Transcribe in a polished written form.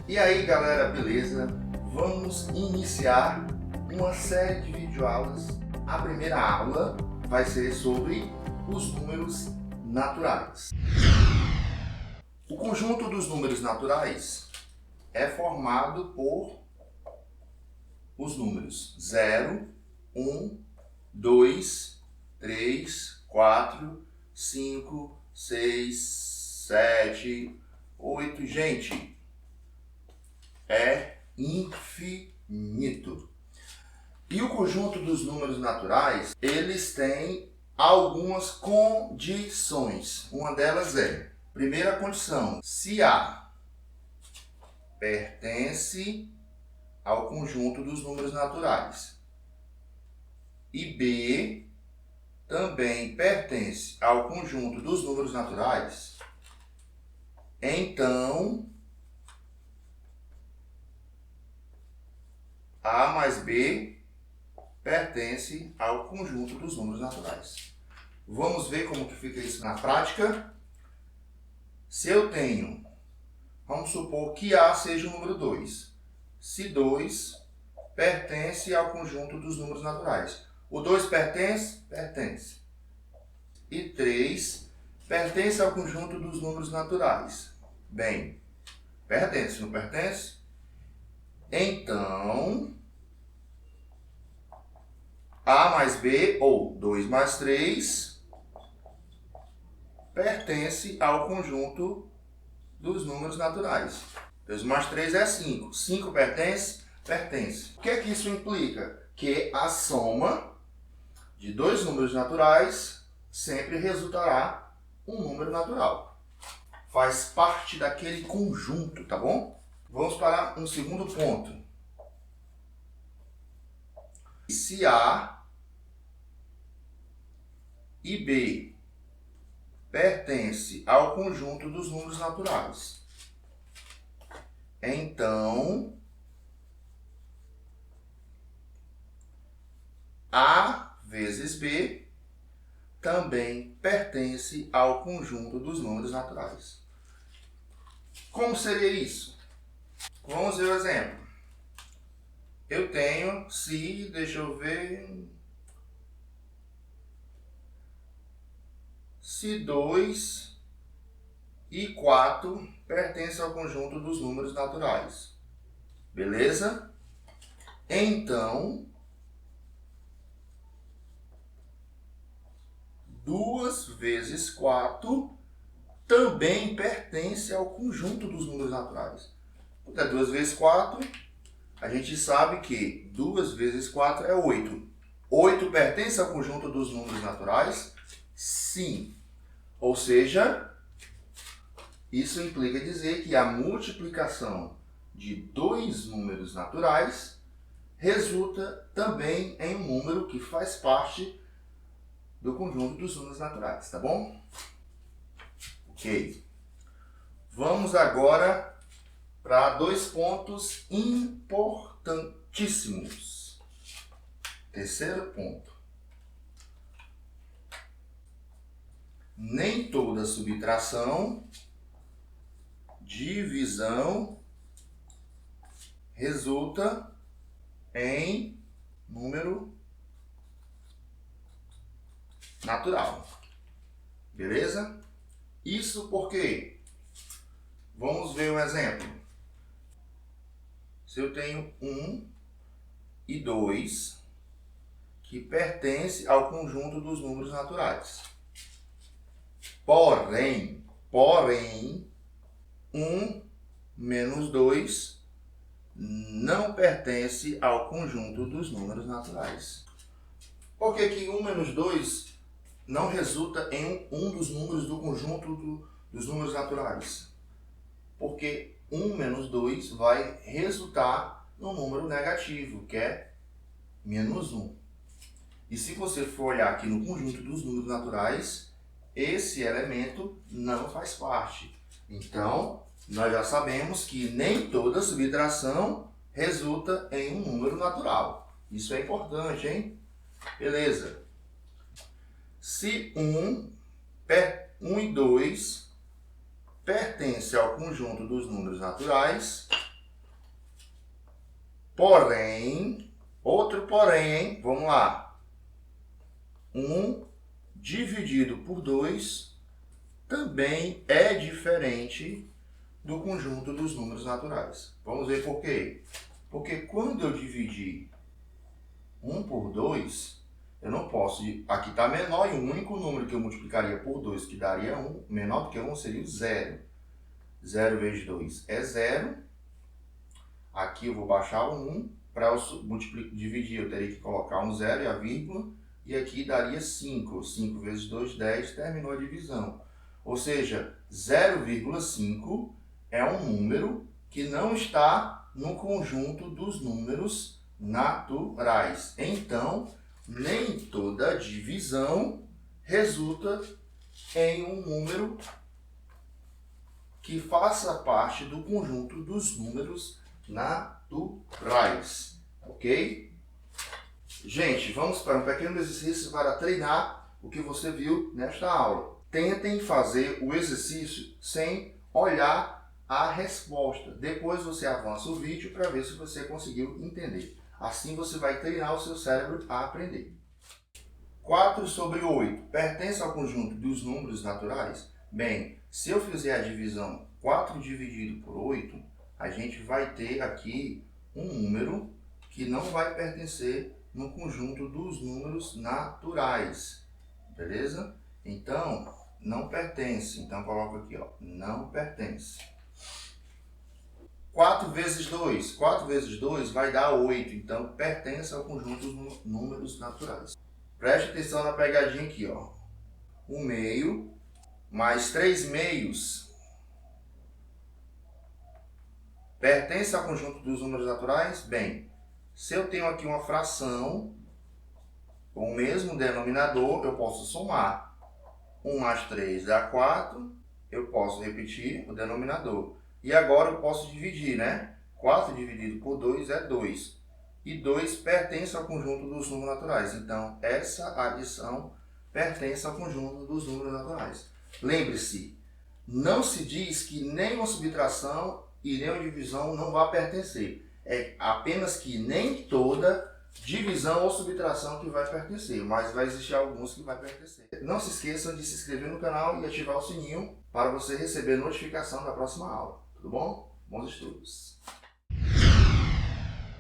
E aí galera, beleza? Vamos iniciar uma série de videoaulas. A primeira aula vai ser sobre os números naturais. O conjunto dos números naturais é formado por os números 0, 1, 2, 3, 4, 5, 6, 7, 8. Gente, é infinito. E o conjunto dos números naturais, eles têm algumas condições. Uma delas é, primeira condição, se A pertence ao conjunto dos números naturais e B também pertence ao conjunto dos números naturais, então A mais B pertence ao conjunto dos números naturais. Vamos ver como que fica isso na prática. Se eu tenho, vamos supor que A seja o número 2. Se 2 pertence ao conjunto dos números naturais. O 2 pertence? Pertence. E 3 pertence ao conjunto dos números naturais. Bem, pertence, não pertence? Então, A mais B, ou 2 mais 3, pertence ao conjunto dos números naturais. 2 mais 3 é 5. 5 pertence? Pertence. O que é que isso implica? Que a soma de dois números naturais sempre resultará um número natural. Faz parte daquele conjunto, tá bom? Vamos para um segundo ponto. Se A e B pertence ao conjunto dos números naturais, então A vezes B também pertence ao conjunto dos números naturais. Como seria isso? Vamos ver o exemplo. Eu tenho, se, deixa eu ver, se 2 e 4 pertencem ao conjunto dos números naturais. Beleza? Então, 2 vezes 4 também pertence ao conjunto dos números naturais. Porque 2 vezes 4, a gente sabe que 2 vezes 4 é 8. 8 pertence ao conjunto dos números naturais? Sim. Ou seja, isso implica dizer que a multiplicação de dois números naturais resulta também em um número que faz parte do conjunto dos números naturais, tá bom? Ok. Vamos agora para dois pontos importantíssimos. Terceiro ponto. Nem toda subtração, divisão, resulta em número natural. Beleza? Isso porque, vamos ver um exemplo. Se eu tenho 1 e 2, que pertence ao conjunto dos números naturais. Porém, 1 menos 2 não pertence ao conjunto dos números naturais. Por que que 1 menos 2 não resulta em um dos números do conjunto dos números naturais? Porque 1 menos 2 vai resultar no número negativo, que é menos 1. E se você for olhar aqui no conjunto dos números naturais, esse elemento não faz parte. Então, nós já sabemos que nem toda subtração resulta em um número natural. Isso é importante, hein? Beleza. Se 1 e 2 pertence ao conjunto dos números naturais, Porém, outro porém, hein? Vamos lá. 1 dividido por 2 também é diferente do conjunto dos números naturais. Vamos ver por quê. Porque quando eu dividir 1 por 2, eu não posso... Aqui está menor e o único número que eu multiplicaria por 2, que daria 1, menor do que 1, seria o 0. 0 vezes 2 é 0. Aqui eu vou baixar o 1. Para eu dividir, eu teria que colocar um 0 e a vírgula. E aqui daria 5. 5 vezes 2, 10. Terminou a divisão. Ou seja, 0,5 é um número que não está no conjunto dos números naturais. Então, nem toda divisão resulta em um número que faça parte do conjunto dos números naturais. Ok? Gente, vamos para um pequeno exercício para treinar o que você viu nesta aula. Tentem fazer o exercício sem olhar a resposta. Depois você avança o vídeo para ver se você conseguiu entender. Assim você vai treinar o seu cérebro a aprender. 4 sobre 8 pertence ao conjunto dos números naturais? Bem, se eu fizer a divisão 4 dividido por 8, a gente vai ter aqui um número que não vai pertencer no conjunto dos números naturais. Beleza? Então, não pertence. Então, coloco aqui, ó, não pertence. 4 vezes 2. 4 vezes 2 vai dar 8. Então, pertence ao conjunto dos números naturais. Preste atenção na pegadinha aqui, ó. 1 meio mais 3 meios pertence ao conjunto dos números naturais? Bem, se eu tenho aqui uma fração com o mesmo denominador, eu posso somar. 1 mais 3 dá 4, eu posso repetir o denominador. E agora eu posso dividir, né? 4 dividido por 2 é 2. E 2 pertence ao conjunto dos números naturais. Então, essa adição pertence ao conjunto dos números naturais. Lembre-se, não se diz que nem uma subtração e nem uma divisão não vai pertencer. É apenas que nem toda divisão ou subtração que vai pertencer, mas vai existir alguns que vai pertencer. Não se esqueçam de se inscrever no canal e ativar o sininho para você receber notificação da próxima aula. Tudo bom? Bons estudos!